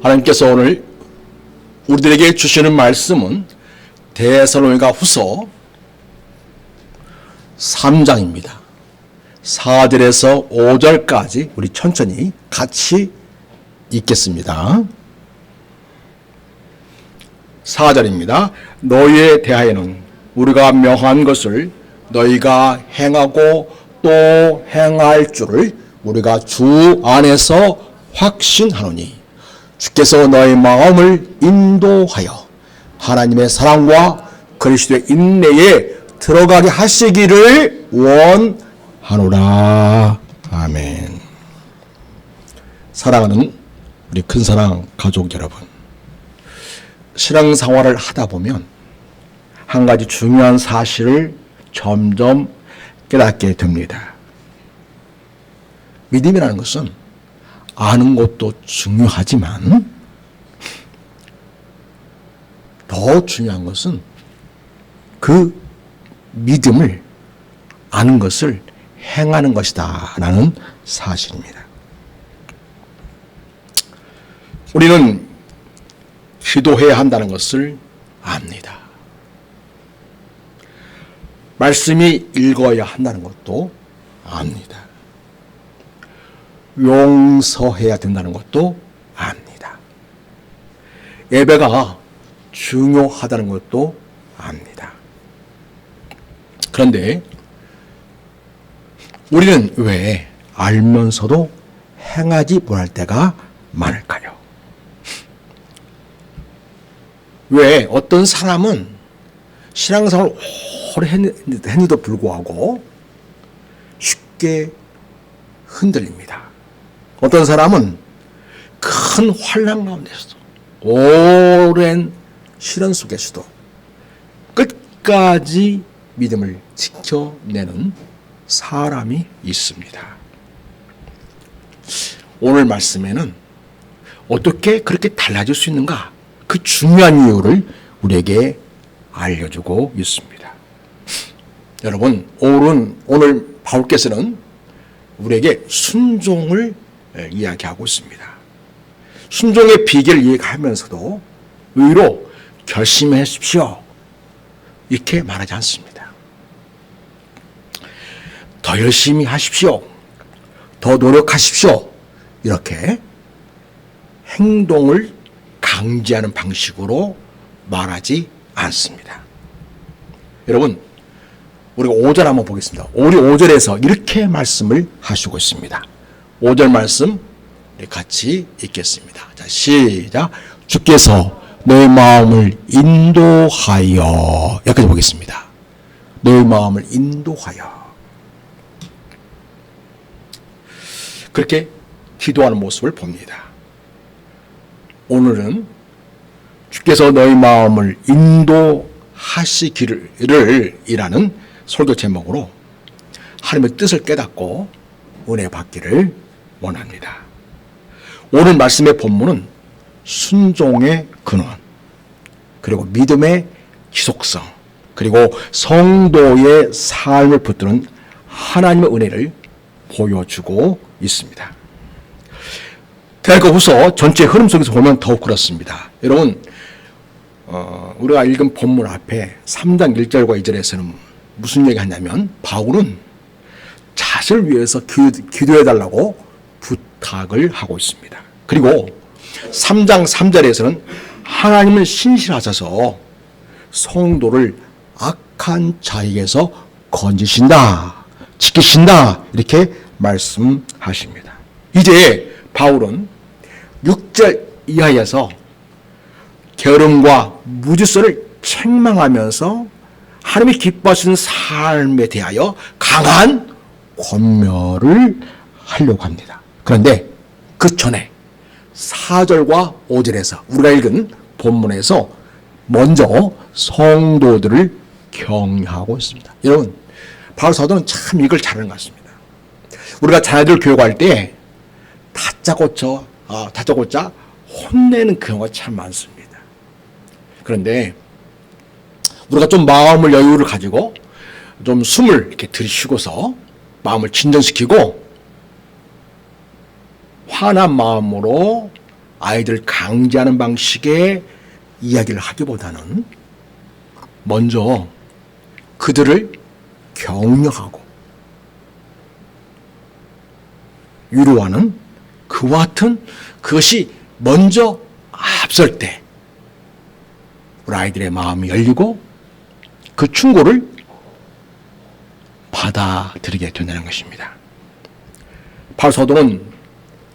하나님께서 오늘 우리들에게 주시는 말씀은 데살로니가 후서 3장입니다. 4절에서 5절까지 우리 천천히 같이 읽겠습니다. 4절입니다. 너희에 대하여는 우리가 명한 것을 너희가 행하고 또 행할 줄을 우리가 주 안에서 확신하노니 주께서 너희 마음을 인도하여 하나님의 사랑과 그리스도의 인내에 들어가게 하시기를 원하노라. 아멘. 사랑하는 우리 큰사랑 가족 여러분, 신앙생활을 하다 보면 한 가지 중요한 사실을 점점 깨닫게 됩니다. 믿음이라는 것은 아는 것도 중요하지만 더 중요한 것은 그 믿음을 아는 것을 행하는 것이다 라는 사실입니다. 우리는 기도해야 한다는 것을 압니다. 말씀이 읽어야 한다는 것도 압니다. 용서해야 된다는 것도 압니다. 예배가 중요하다는 것도 압니다. 그런데 우리는 왜 알면서도 행하지 못할 때가 많을까요? 왜 어떤 사람은 신앙생활을 오래 했는데도 불구하고 쉽게 흔들립니다. 어떤 사람은 큰 환난 가운데서도 오랜 시련 속에서도 끝까지 믿음을 지켜내는 사람이 있습니다. 오늘 말씀에는 어떻게 그렇게 달라질 수 있는가? 그 중요한 이유를 우리에게 알려주고 있습니다. 여러분, 오늘 바울께서는 우리에게 순종을 이야기하고 있습니다. 순종의 비결을 이야기하면서도 의로 결심하십시오 이렇게 말하지 않습니다. 더 열심히 하십시오, 더 노력하십시오 이렇게 행동을 강제하는 방식으로 말하지 않습니다. 여러분, 우리가 5절 한번 보겠습니다. 우리 5절에서 이렇게 말씀을 하시고 있습니다. 5절 말씀 우리 같이 읽겠습니다. 자, 시작. 주께서 너의 마음을 인도하여, 여기까지 보겠습니다. 너의 마음을 인도하여. 그렇게 기도하는 모습을 봅니다. 오늘은 주께서 너희 마음을 인도하시기를 이라는 설교 제목으로 하나님의 뜻을 깨닫고 은혜 받기를 원합니다. 오늘 말씀의 본문은 순종의 근원, 그리고 믿음의 지속성, 그리고 성도의 삶을 붙드는 하나님의 은혜를 보여주고 있습니다. 데살로니가후서 전체 흐름 속에서 보면 더욱 그렇습니다. 여러분, 우리가 읽은 본문 앞에 3장 1절과 2절에서는 무슨 얘기 하냐면 바울은 자신을 위해서 기도해달라고 부탁을 하고 있습니다. 그리고 3장 3절에서는 하나님은 신실하셔서 성도를 악한 자에게서 건지신다, 지키신다 이렇게 말씀하십니다. 이제 바울은 6절 이하에서 게으름과 무지성을 책망하면서 하나님이 기뻐하시는 삶에 대하여 강한 권면을 하려고 합니다. 그런데 그 전에 4절과 5절에서 우리가 읽은 본문에서 먼저 성도들을 격려하고 있습니다. 여러분, 바울 사도는 참 이걸 잘하는 것 같습니다. 우리가 자녀들 교육할 때 다짜고짜 혼내는 경우가 참 많습니다. 그런데 우리가 좀 마음을 여유를 가지고 좀 숨을 이렇게 들이쉬고서 마음을 진정시키고 화난 마음으로 아이들을 강제하는 방식의 이야기를 하기보다는 먼저 그들을 격려하고 위로하는 그와 같은 그것이 먼저 앞설 때 우리 아이들의 마음이 열리고 그 충고를 받아들이게 된다는 것입니다. 바울 사도는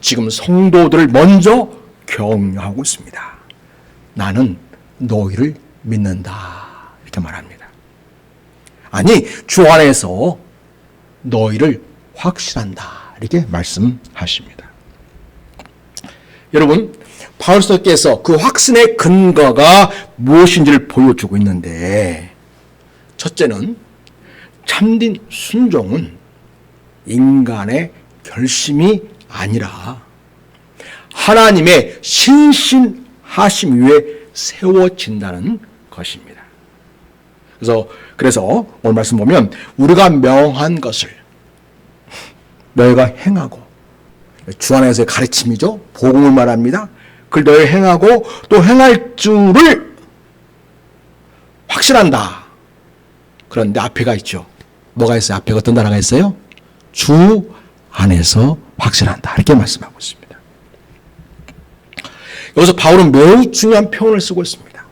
지금 성도들을 먼저 격려하고 있습니다. 나는 너희를 믿는다 이렇게 말합니다. 아니 주 안에서 너희를 확신한다 이렇게 말씀하십니다. 여러분 바울 사도께서 그 확신의 근거가 무엇인지를 보여주고 있는데 첫째는 참된 순종은 인간의 결심이 아니라 하나님의 신실하심 위에 세워진다는 것입니다. 그래서 오늘 말씀 보면 우리가 명한 것을 너희가 행하고 주 안에서의 가르침이죠. 복음을 말합니다. 그걸 너희 행하고 또 행할 줄을 확신한다. 그런데 앞에가 있죠. 뭐가 있어요? 앞에 어떤 단어가 있어요? 주 안에서 확신한다. 이렇게 말씀하고 있습니다. 여기서 바울은 매우 중요한 표현을 쓰고 있습니다.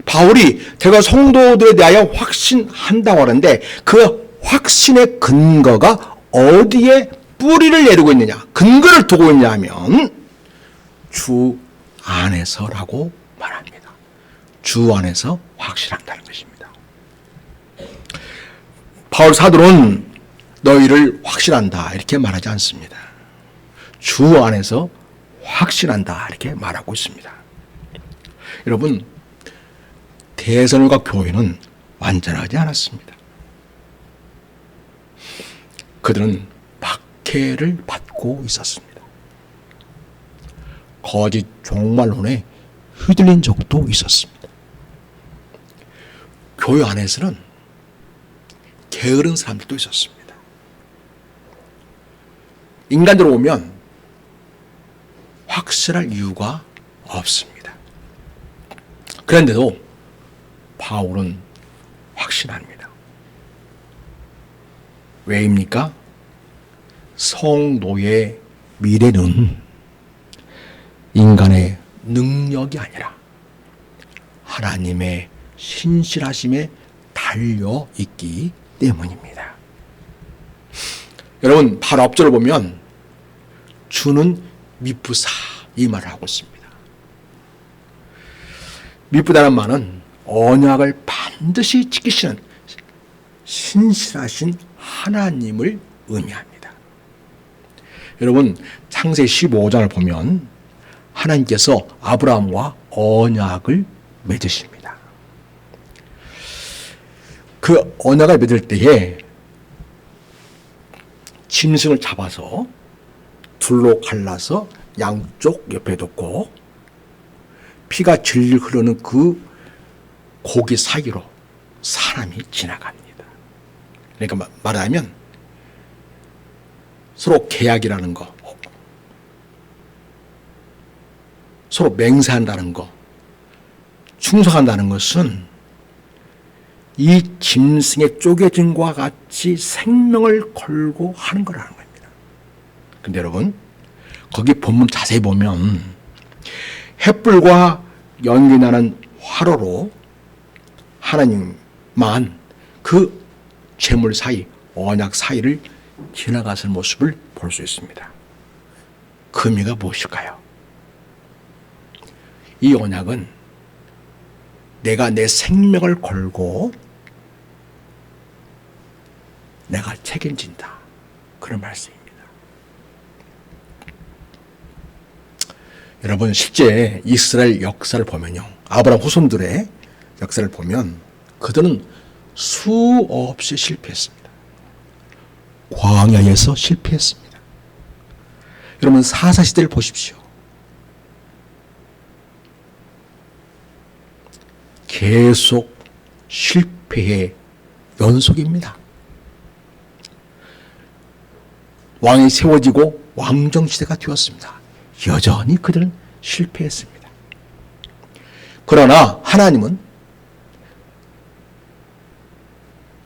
바울이 제가 성도들에 대하여 확신한다고 하는데 그 확신의 근거가 어디에 뿌리를 내리고 있느냐, 근거를 두고 있냐 하면 주 안에서라고 말합니다. 주 안에서 확신한다는 것입니다. 바울 사도는 너희를 확신한다 이렇게 말하지 않습니다. 주 안에서 확신한다 이렇게 말하고 있습니다. 여러분 대선과 교회는 완전하지 않았습니다. 그들은 박해를 받고 있었습니다. 거짓 종말론에 휘둘린 적도 있었습니다. 교회 안에서는 게으른 사람들도 있었습니다. 인간으로 보면 확실할 이유가 없습니다. 그런데도 바울은 확신합니다. 왜입니까? 성도의 미래는 인간의 능력이 아니라 하나님의 신실하심에 달려 있기 때문입니다. 여러분 바로 앞절을 보면 주는 미쁘사 이 말을 하고 있습니다. 미쁘다는 말은 언약을 반드시 지키시는 신실하신 하나님을 의미합니다. 여러분 창세기 15장을 보면 하나님께서 아브라함과 언약을 맺으십니다. 그 언약을 맺을 때에 짐승을 잡아서 둘로 갈라서 양쪽 옆에 놓고 피가 질질 흐르는 그 고기 사이로 사람이 지나갑니다. 그러니까 말하자면 서로 계약이라는 거, 서로 맹세한다는 거, 충성한다는 것은 이 짐승의 쪼개짐과 같이 생명을 걸고 하는 거라는 겁니다. 근데 여러분 거기 본문 자세히 보면 햇불과 연기 나는 화로로 하나님만 그 재물 사이, 언약 사이를 지나가는 모습을 볼 수 있습니다. 그 의미가 무엇일까요? 이 언약은 내가 내 생명을 걸고 내가 책임진다. 그런 말씀입니다. 여러분 실제 이스라엘 역사를 보면요. 아브라함 후손들의 역사를 보면 그들은 수없이 실패했습니다. 광야에서 실패했습니다. 여러분 사사시대를 보십시오. 계속 실패의 연속입니다. 왕이 세워지고 왕정시대가 되었습니다. 여전히 그들은 실패했습니다. 그러나 하나님은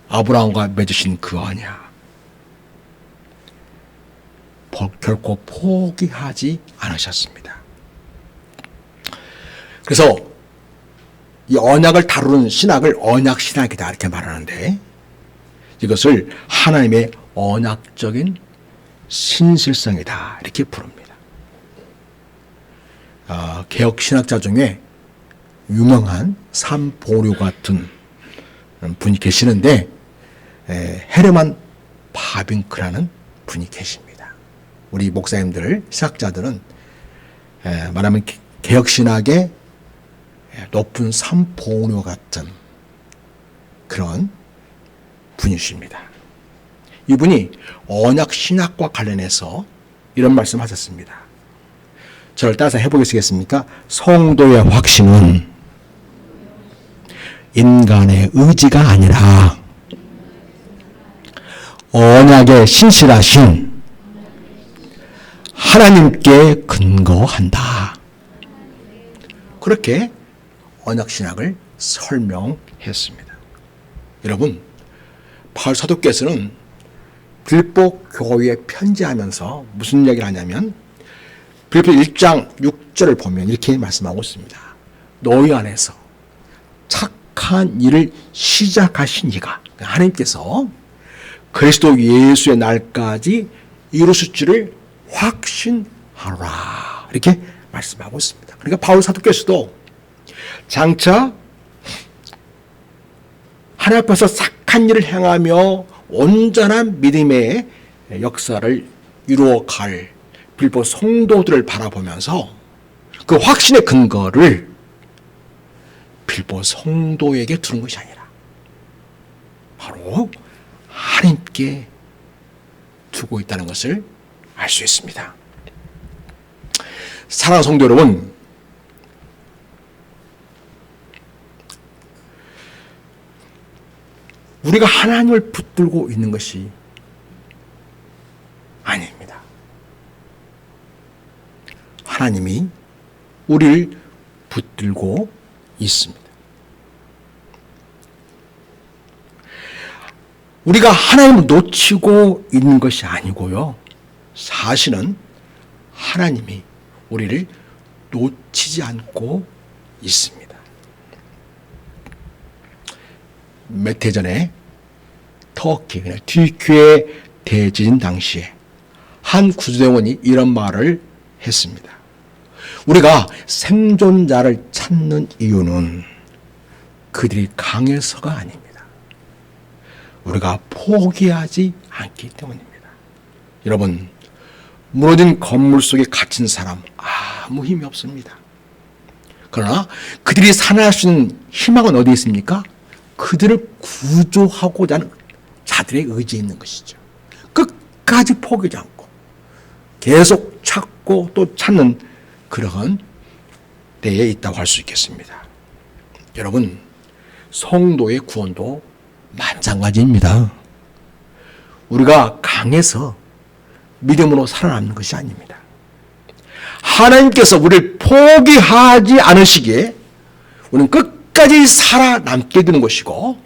아브라함과 맺으신 그 언약 결코 포기하지 않으셨습니다. 그래서 이 언약을 다루는 신학을 언약신학이다 이렇게 말하는데, 이것을 하나님의 언약적인 신실성이다 이렇게 부릅니다. 개혁신학자 중에 유명한 삼보류 같은 분이 계시는데, 헤르만 바빙크라는 분이 계십니다. 우리 목사님들, 신학자들은 말하면 개혁신학의 높은 삼보류 같은 그런 분이십니다. 이분이 언약신학과 관련해서 이런 말씀하셨습니다. 저를 따라서 해보시겠습니까? 성도의 확신은 인간의 의지가 아니라 언약의 신실하신 하나님께 근거한다. 그렇게 언약신학을 설명했습니다. 여러분, 바울 사도께서는 빌보 교회에 편지하면서 무슨 얘기를 하냐면, 빌보 1장 6절을 보면 이렇게 말씀하고 있습니다. 너희 안에서 착한 일을 시작하신 이가, 하나님께서 그리스도 예수의 날까지 이루실 줄을 확신하라, 이렇게 말씀하고 있습니다. 그러니까 바울 사도께서도 장차 하나님 앞에서 착한 일을 행하며 온전한 믿음의 역사를 이루어갈 빌보 성도들을 바라보면서 그 확신의 근거를 빌보 성도에게 두는 것이 아니라 바로 하나님께 두고 있다는 것을 알 수 있습니다. 사랑하는 성도 여러분, 우리가 하나님을 붙들고 있는 것이 아닙니다. 하나님이 우리를 붙들고 있습니다. 우리가 하나님을 놓치고 있는 것이 아니고요, 사실은 하나님이 우리를 놓치지 않고 있습니다. 몇 해 전에 터키 튀르키예 대지진 당시에 한 구조대원이 이런 말을 했습니다. 우리가 생존자를 찾는 이유는 그들이 강해서가 아닙니다. 우리가 포기하지 않기 때문입니다. 여러분, 무너진 건물 속에 갇힌 사람 아무 힘이 없습니다. 그러나 그들이 살아날 수 있는 희망은 어디에 있습니까? 그들을 구조하고자 하는 자들의 의지에 있는 것이죠. 끝까지 포기하지 않고 계속 찾고 또 찾는 그러한 때에 있다고 할 수 있겠습니다. 여러분, 성도의 구원도 마찬가지입니다. 우리가 강해서 믿음으로 살아남는 것이 아닙니다. 하나님께서 우리를 포기하지 않으시기에 우리는 끝까지 살아남게 되는 것이고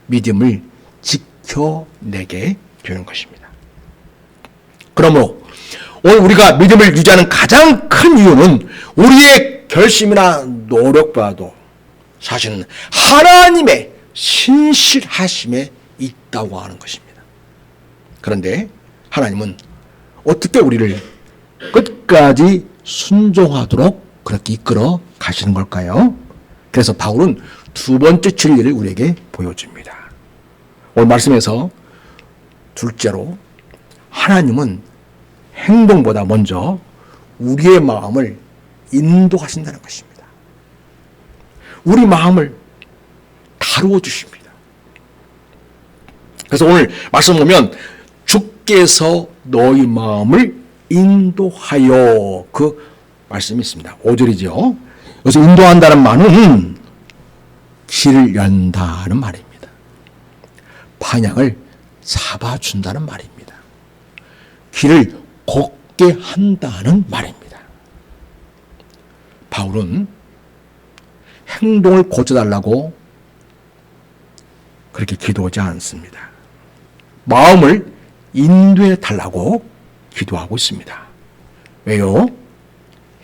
믿음을 지켜내게 되는 것입니다. 그러므로 오늘 우리가 믿음을 유지하는 가장 큰 이유는 우리의 결심이나 노력보다도 사실은 하나님의 신실하심에 있다고 하는 것입니다. 그런데 하나님은 어떻게 우리를 끝까지 순종하도록 그렇게 이끌어 가시는 걸까요? 그래서 바울은 두 번째 진리를 우리에게 보여줍니다. 오늘 말씀에서 둘째로 하나님은 행동보다 먼저 우리의 마음을 인도하신다는 것입니다. 우리 마음을 다루어 주십니다. 그래서 오늘 말씀 보면 주께서 너희 마음을 인도하여, 그 말씀이 있습니다. 5절이죠. 그래서 인도한다는 말은 길을 연다는 말입니다. 방향을 잡아준다는 말입니다. 길을 걷게 한다는 말입니다. 바울은 행동을 고쳐달라고 그렇게 기도하지 않습니다. 마음을 인도해 달라고 기도하고 있습니다. 왜요?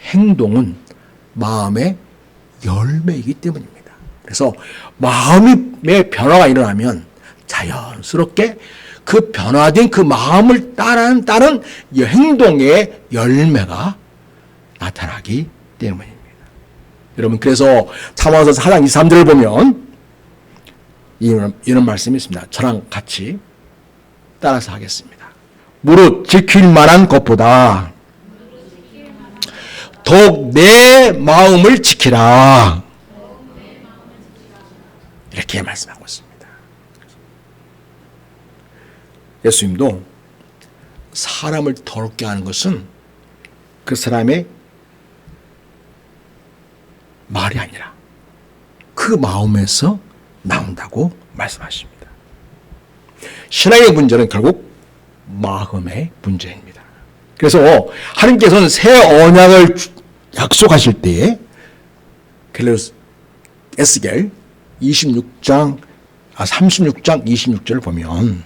행동은 마음의 열매이기 때문입니다. 그래서 마음의 변화가 일어나면 자연스럽게 그 변화된 그 마음을 따른 이 행동의 열매가 나타나기 때문입니다. 여러분, 그래서 사무엘서 4장 23절을 보면 이런 말씀이 있습니다. 저랑 같이 따라서 하겠습니다. 무릇 지킬 만한 것보다 더욱 내 마음을 지키라. 이렇게 말씀하고 있습니다. 예수님도 사람을 더럽게 하는 것은 그 사람의 말이 아니라 그 마음에서 나온다고 말씀하십니다. 신앙의 문제는 결국 마음의 문제입니다. 그래서 하나님께서는 새 언약을 약속하실 때에 에스겔 36장 26절을 보면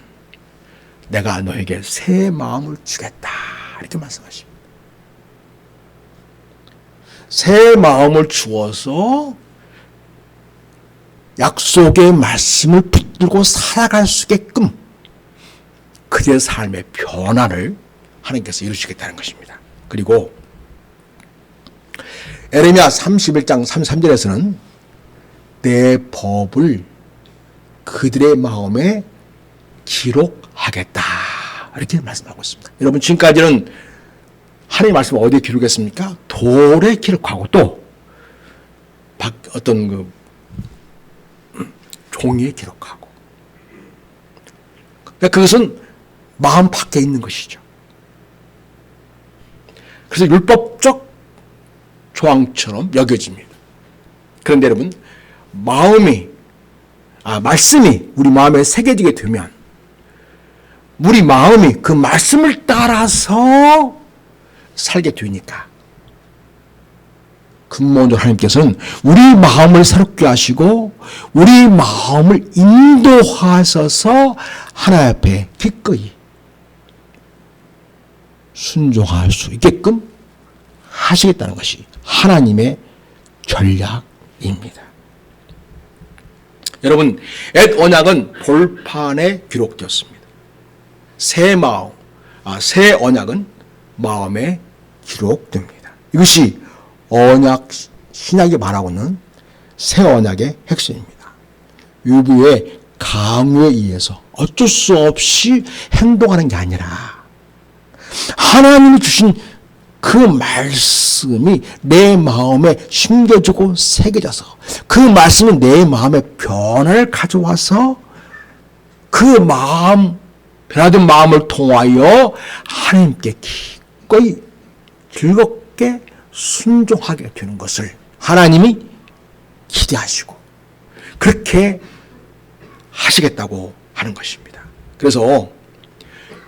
내가 너에게 새 마음을 주겠다 이렇게 말씀하십니다. 새 마음을 주어서 약속의 말씀을 붙들고 살아갈 수 있게끔 그들의 삶의 변화를 하나님께서 이루시겠다는 것입니다. 그리고 에레미야 31장 33절에서는 내 법을 그들의 마음에 기록하겠다 이렇게 말씀하고 있습니다. 여러분, 지금까지는 하나님의 말씀을 어디에 기록했습니까? 돌에 기록하고 또 어떤 그 종이에 기록하고, 그러니까 그것은 마음 밖에 있는 것이죠. 그래서 율법적 조항처럼 여겨집니다. 그런데 여러분, 말씀이 우리 마음에 새겨지게 되면 우리 마음이 그 말씀을 따라서 살게 되니까 근본적으로 하나님께서는 우리 마음을 새롭게 하시고 우리 마음을 인도하셔서 하나님 앞에 기꺼이 순종할 수 있게끔 하시겠다는 것이 하나님의 전략입니다. 여러분, 옛 언약은 볼판에 기록되었습니다. 새 언약은 마음에 기록됩니다. 이것이 언약 신약이 말하고 있는 새 언약의 핵심입니다. 유부의 강요에 의해서 어쩔 수 없이 행동하는 게 아니라 하나님이 주신 그 말씀이 내 마음에 심겨지고 새겨져서 그 말씀이 내 마음에 변화를 가져와서 그 변화된 마음을 통하여 하나님께 기꺼이 즐겁게 순종하게 되는 것을 하나님이 기대하시고 그렇게 하시겠다고 하는 것입니다. 그래서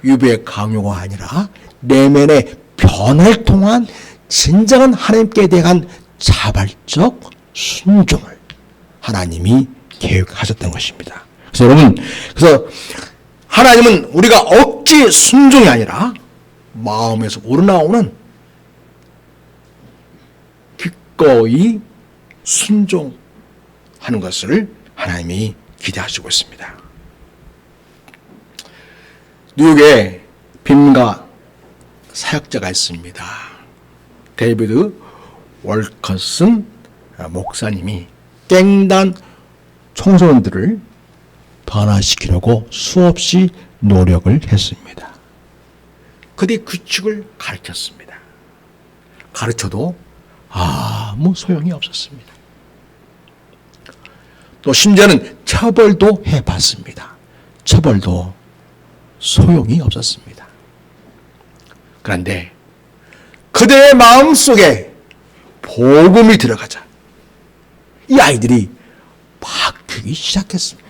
유배의 강요가 아니라 내면의 변화를 통한 진정한 하나님께 대한 자발적 순종을 하나님이 계획하셨던 것입니다. 그래서 여러분, 하나님은 우리가 억지 순종이 아니라 마음에서 우러나오는 기꺼이 순종하는 것을 하나님이 기대하시고 있습니다. 뉴욕에 빈가 사역자가 있습니다. 데이비드 월커슨 목사님이 깽단 청소년들을 변화시키려고 수없이 노력을 했습니다. 그들이 규칙을 가르쳤습니다. 가르쳐도 아무 소용이 없었습니다. 또 심지어는 처벌도 해봤습니다. 처벌도 소용이 없었습니다. 그런데 그들의 마음속에 복음이 들어가자 이 아이들이 바뀌기 시작했습니다.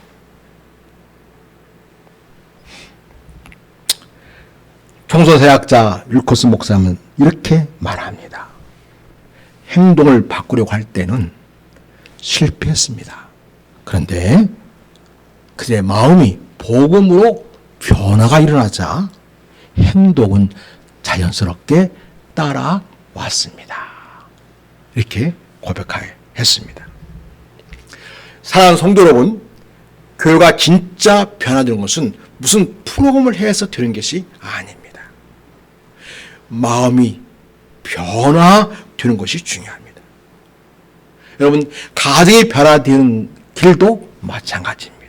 청소사역자 율코스 목사님은 이렇게 말합니다. 행동을 바꾸려고 할 때는 실패했습니다. 그런데 그들의 마음이 복음으로 변화가 일어나자 행동은 자연스럽게 따라왔습니다. 이렇게 고백했습니다. 사랑하는 성도 여러분, 교회가 진짜 변화되는 것은 무슨 프로그램을 해서 되는 것이 아닙니다. 마음이 변화되는 것이 중요합니다. 여러분, 가정이 변화되는 길도 마찬가지입니다.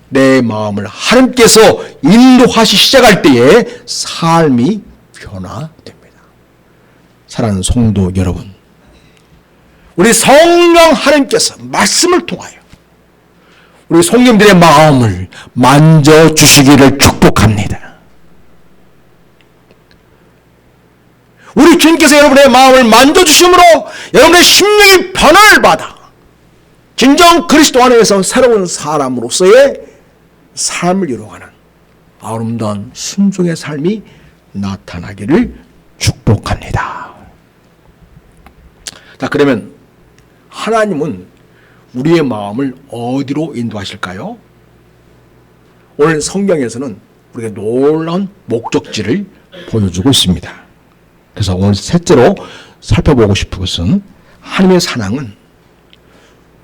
내 마음을 하나님께서 인도하시 시작할 때에 삶이 변화됩니다. 사랑하는 성도 여러분, 우리 성령 하나님께서 말씀을 통하여 우리 성님들의 마음을 만져주시기를 축복합니다. 우리 주님께서 여러분의 마음을 만져주심으로 여러분의 심령이 변화를 받아 진정 그리스도 안에서 새로운 사람으로서의 삶을 이루어가는 아름다운 순종의 삶이 나타나기를 축복합니다. 자, 그러면 하나님은 우리의 마음을 어디로 인도하실까요? 오늘 성경에서는 우리에게 놀라운 목적지를 보여주고 있습니다. 그래서 오늘 셋째로 살펴보고 싶은 것은 하나님의 사랑은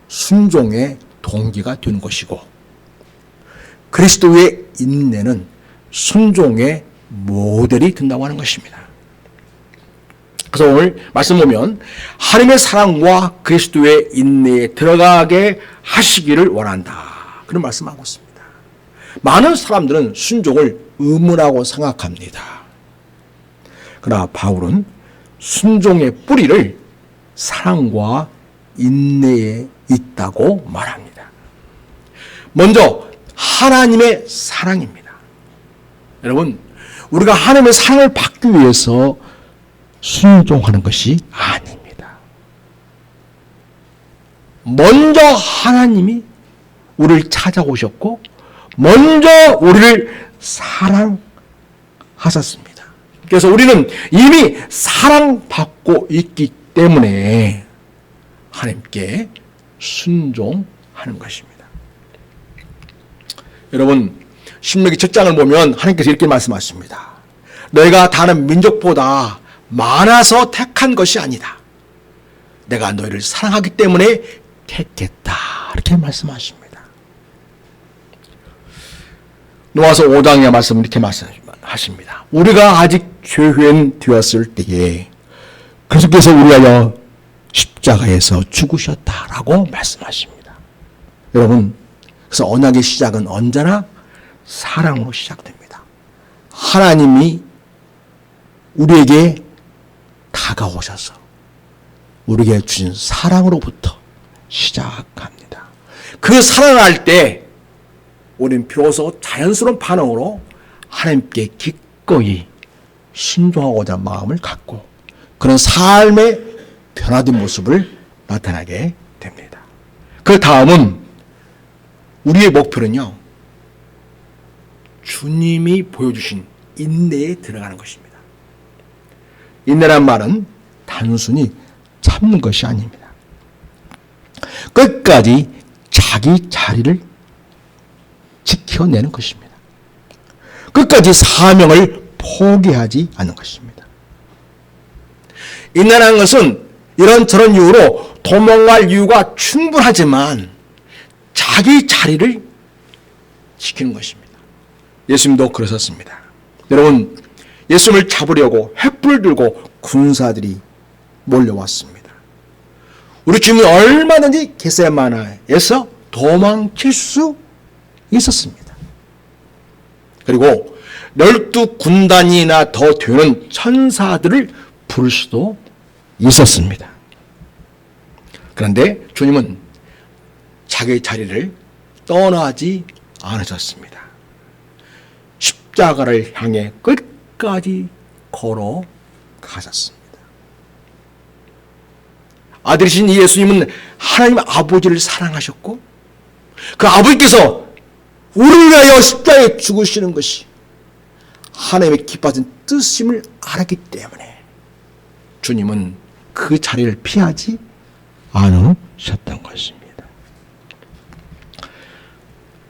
순종의 동기가 되는 것이고 그리스도의 인내는 순종의 모델이 된다고 하는 것입니다. 그래서 오늘 말씀 보면 하나님의 사랑과 그리스도의 인내에 들어가게 하시기를 원한다. 그런 말씀하고 있습니다. 많은 사람들은 순종을 의무라고 생각합니다. 그러나 바울은 순종의 뿌리를 사랑과 인내에 있다고 말합니다. 먼저 하나님의 사랑입니다. 여러분, 우리가 하나님의 사랑을 받기 위해서 순종하는 것이 아닙니다. 먼저 하나님이 우리를 찾아오셨고 먼저 우리를 사랑하셨습니다. 그래서 우리는 이미 사랑받고 있기 때문에 하나님께 순종하는 것입니다. 여러분, 신명기 7장을 보면 하나님께서 이렇게 말씀하십니다. 너희가 다른 민족보다 많아서 택한 것이 아니다. 내가 너희를 사랑하기 때문에 택했다. 이렇게 말씀하십니다. 노아서 5장의 말씀을 이렇게 말씀하십니다. 우리가 아직 죄인 되었을 때에 그리스도께서 우리 위하여 십자가에서 죽으셨다라고 말씀하십니다. 여러분, 그래서 언약의 시작은 언제나 사랑으로 시작됩니다. 하나님이 우리에게 다가오셔서 우리에게 주신 사랑으로부터 시작합니다. 그 사랑할 때 우리는 비로소 자연스러운 반응으로 하나님께 기꺼이 순종하고자 마음을 갖고 그런 삶의 변화된 모습을 나타나게 됩니다. 그 다음은 우리의 목표는요, 주님이 보여주신 인내에 들어가는 것입니다. 인내란 말은 단순히 참는 것이 아닙니다. 끝까지 자기 자리를 지켜내는 것입니다. 끝까지 사명을 포기하지 않는 것입니다. 인내라는 것은 이런저런 이유로 도망갈 이유가 충분하지만 자기 자리를 지키는 것입니다. 예수님도 그러셨습니다. 여러분, 예수님을 잡으려고 횃불을 들고 군사들이 몰려왔습니다. 우리 주님은 얼마든지 겟세마네에서 도망칠 수 있었습니다. 그리고 12군단이나 더 되는 천사들을 부를 수도 있었습니다. 그런데 주님은 자기의 자리를 떠나지 않으셨습니다. 십자가를 향해 끝까지 걸어가셨습니다. 아들이신 예수님은 하나님 아버지를 사랑하셨고 그 아버지께서 우리를 위하여 십자가에 죽으시는 것이 하나님의 기뻐하신 뜻임을 알았기 때문에 주님은 그 자리를 피하지 않으셨던 것입니다.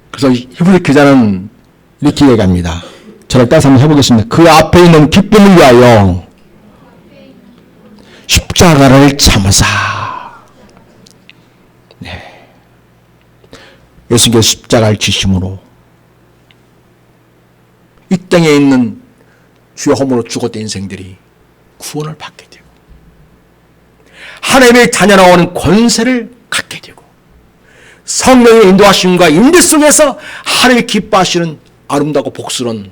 그래서 히브리 기자는 이렇게 얘기합니다. 저를 따라서 한번 해보겠습니다. 그 앞에 있는 기쁨을 위하여 십자가를 참으사. 네. 예수님께서 십자가를 지심으로 이 땅에 있는 주의 허물로 죽었던 인생들이 구원을 받게 되고 하나님의 자녀라고 권세를 갖게 되고 성령의 인도하심과 인도 속에서 하나님이 기뻐하시는 아름다고 복스러운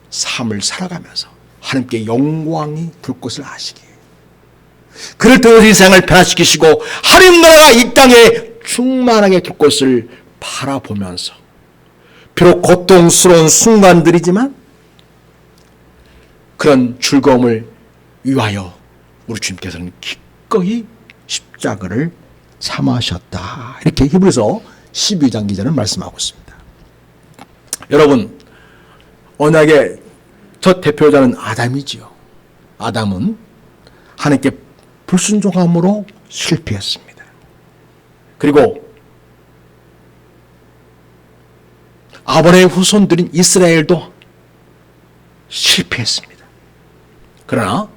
삶을 살아가면서 하나님께 영광이 둘 것을 아시기에 그를 통해서 이 세상을 변화시키시고 하나님 나라가 이 땅에 충만하게 둘 것을 바라보면서 비록 고통스러운 순간들이지만 그런 즐거움을 위하여 우리 주님께서는 기꺼이 십자가를 참으셨다. 이렇게 히브리서 12장 기자는 말씀하고 있습니다. 여러분, 언약의 첫 대표자는 아담이지요. 아담은 하나님께 불순종함으로 실패했습니다. 그리고 아브라함의 후손들인 이스라엘도 실패했습니다. 그러나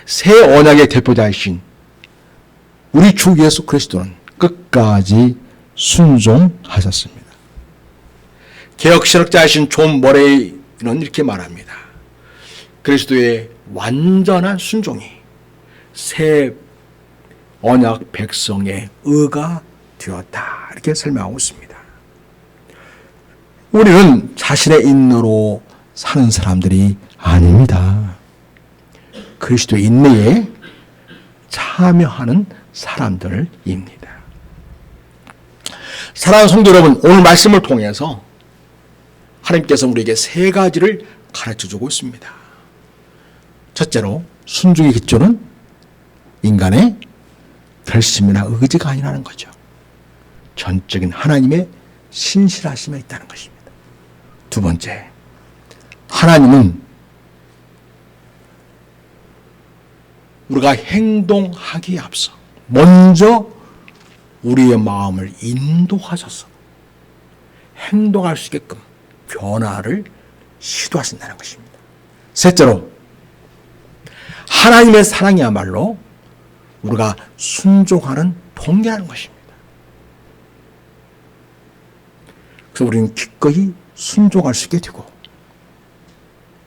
새 언약의 대표자이신 우리 주 예수 그리스도는 끝까지 순종하셨습니다. 개혁신학자이신 존 머레이는 이렇게 말합니다. 그리스도의 완전한 순종이 새 언약 백성의 의가 되었다. 이렇게 설명하고 있습니다. 우리는 자신의 인내로 사는 사람들이 아닙니다. 그리스도의 인내에 참여하는 사람들입니다. 사랑하는 성도 여러분, 오늘 말씀을 통해서 하나님께서 우리에게 세 가지를 가르쳐주고 있습니다. 첫째로 순종의 기초는 인간의 결심이나 의지가 아니라는 거죠. 전적인 하나님의 신실하심에 있다는 것입니다. 두 번째, 하나님은 우리가 행동하기에 앞서 먼저 우리의 마음을 인도하셔서 행동할 수 있게끔 변화를 시도하신다는 것입니다. 셋째로, 하나님의 사랑이야말로 우리가 순종하는 동기라는 것입니다. 그래서 우리는 기꺼이 순종할 수 있게 되고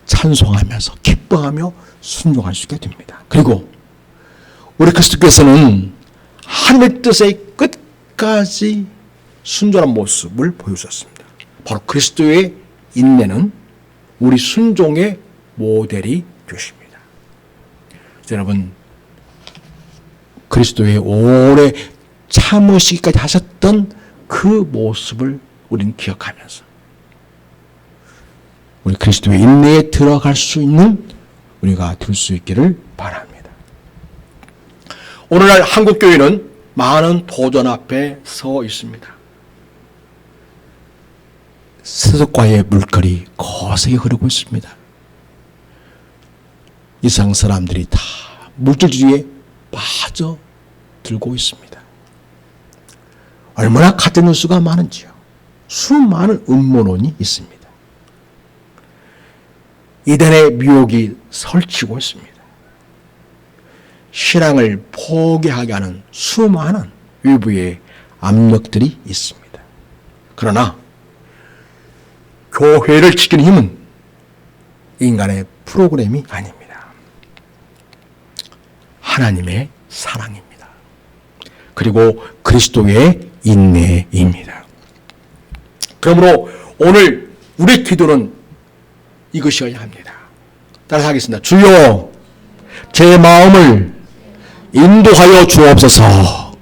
찬송하면서 기뻐하며 순종할 수 있게 됩니다. 그리고 우리 그리스도께서는 하나님의 뜻에 끝까지 순종한 모습을 보여주셨습니다. 바로 그리스도의 인내는 우리 순종의 모델이 되십니다. 여러분, 그리스도의 오래 참으시기까지 하셨던 그 모습을 우리는 기억하면서 우리 그리스도의 인내에 들어갈 수 있는 우리가 될 수 있기를 바랍니다. 오늘날 한국교회는 많은 도전 앞에 서 있습니다. 세속과의 물결이 거세게 흐르고 있습니다. 이상 사람들이 다 물질주의에 빠져들고 있습니다. 얼마나 가짜뉴스가 많은지요. 수많은 음모론이 있습니다. 이단의 미혹이 설치고 있습니다. 신앙을 포기하게 하는 수많은 외부의 압력들이 있습니다. 그러나 교회를 지키는 힘은 인간의 프로그램이 아닙니다. 하나님의 사랑입니다. 그리고 그리스도의 인내입니다. 그러므로 오늘 우리 기도는 이것이어야 합니다. 따라서 하겠습니다. 주여, 제 마음을 인도하여 주옵소서.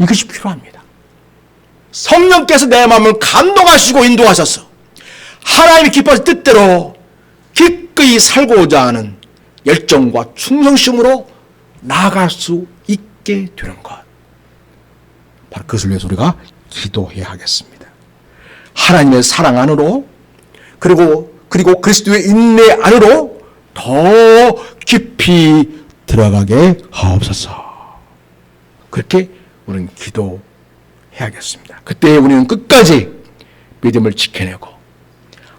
이것이 필요합니다. 성령께서 내 마음을 감동하시고 인도하셔서 하나님의 기뻐하신 뜻대로 기꺼이 살고자 하는 열정과 충성심으로 나아갈 수 있게 되는 것. 바로 그것을 위해서 우리가 기도해야 하겠습니다. 하나님의 사랑 안으로 그리고 그리스도의 인내 안으로 더 깊이 들어가게 하옵소서. 그렇게 우리는 기도해야겠습니다. 그때 우리는 끝까지 믿음을 지켜내고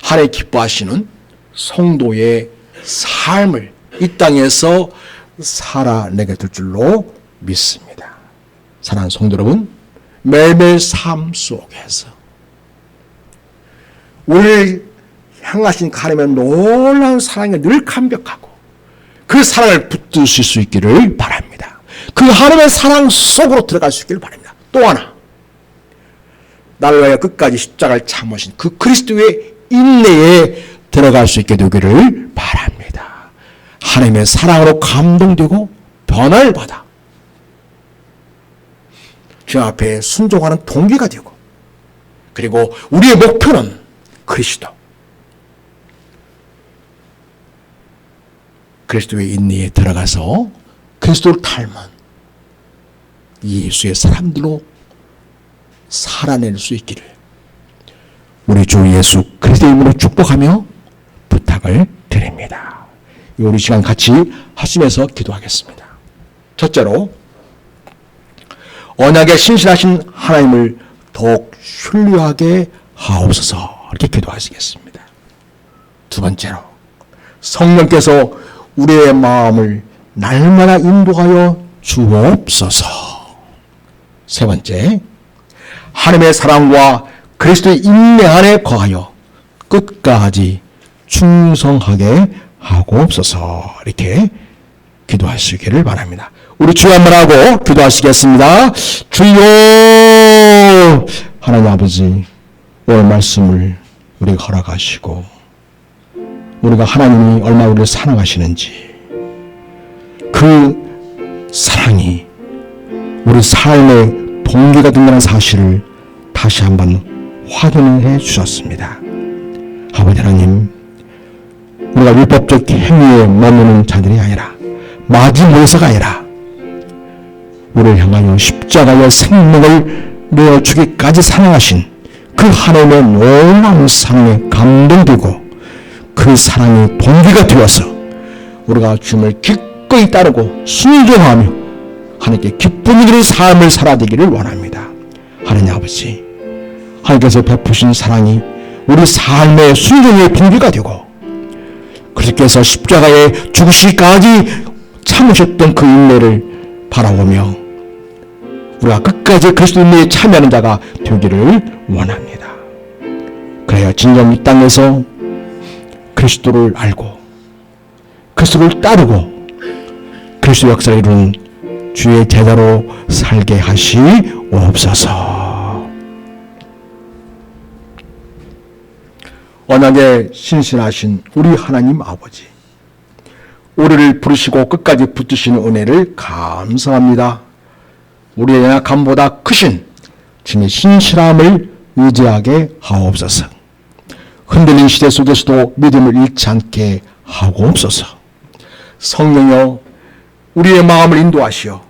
하나님 기뻐하시는 성도의 삶을 이 땅에서 살아내게 될 줄로 믿습니다. 사랑하는 성도 여러분, 매일매일 삶 속에서 우리를 향하신 하나님의 놀라운 사랑에 늘 감격하고 그 사랑을 붙드실 수 있기를 바랍니다. 그 하나님의 사랑 속으로 들어갈 수 있기를 바랍니다. 또 하나, 나를 위하여 끝까지 십자가를 참으신 그 그리스도의 인내에 들어갈 수 있게 되기를 바랍니다. 하나님의 사랑으로 감동되고 변화를 받아 주 앞에 순종하는 동기가 되고, 그리고 우리의 목표는 그리스도, 그리스도의 인내에 들어가서 그리스도를 닮은 예수의 사람들로 살아낼 수 있기를 우리 주 예수 그리스도의 이름으로 축복하며 부탁을 드립니다. 우리 시간 같이 하시면서 기도하겠습니다. 첫째로, 언약에 신실하신 하나님을 더욱 신뢰하게 하옵소서. 이렇게 기도하시겠습니다. 두 번째로, 성령께서 우리의 마음을 날마다 인도하여 주옵소서. 세 번째, 하나님의 사랑과 그리스도의 인내 안에 거하여 끝까지 충성하게 하옵소서. 이렇게 기도하시기를 바랍니다. 우리 주여 한번 하고 기도하시겠습니다. 주여, 하나님 아버지, 오늘 말씀을 우리가 허락하시고 우리가 하나님이 얼마나 우리를 사랑하시는지, 그 사랑이 우리 삶의 동기가 된다는 사실을 다시 한번 확인해 주셨습니다. 아버지 하나님, 우리가 율법적 행위에 머무는 자들이 아니라, 마지못해서가 아니라 우리를 향하여 십자가의 생명을 내어주기까지 사랑하신 그 하나님의 놀라운 사랑에 감동되고 그 사랑이 동기가 되어서 우리가 주님을 기꺼이 따르고 순종하며 하나님께 기쁨이 드리는 삶을 살아되기를 원합니다. 하나님 아버지, 하나님께서 베푸신 사랑이 우리 삶의 순종의 동기가 되고 그리스도께서 십자가에 죽으시기까지 참으셨던 그 인내를 바라보며 우리가 끝까지 그리스도 인내에 참여하는 자가 되기를 원합니다. 그래야 진정 이 땅에서 그리스도를 알고 그리스도를 따르고 그리스도 역사를 이루는 주의 제자로 살게 하시옵소서. 언약에 신실하신 우리 하나님 아버지, 우리를 부르시고 끝까지 붙드시는 은혜를 감사합니다. 우리의 연약함보다 크신 주님의 신실함을 의지하게 하옵소서. 흔들린 시대 속에서도 믿음을 잃지 않게 하옵소서. 성령여, 우리의 마음을 인도하시어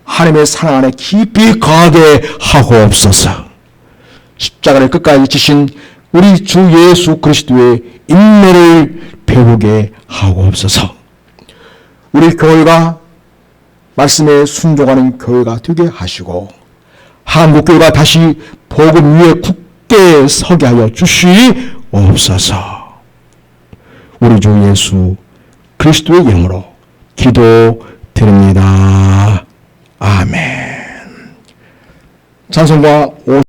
하나님의 사랑 안에 깊이 거하게 하옵소서. 십자가를 끝까지 지신 우리 주 예수 그리스도의 인내를 배우게 하옵소서. 우리 교회가 말씀에 순종하는 교회가 되게 하시고 한국교회가 다시 복음 위에 굳게 서게 하여 주시옵소서. 우리 주 예수 그리스도의 이름으로 기도드립니다. 아멘. 찬송가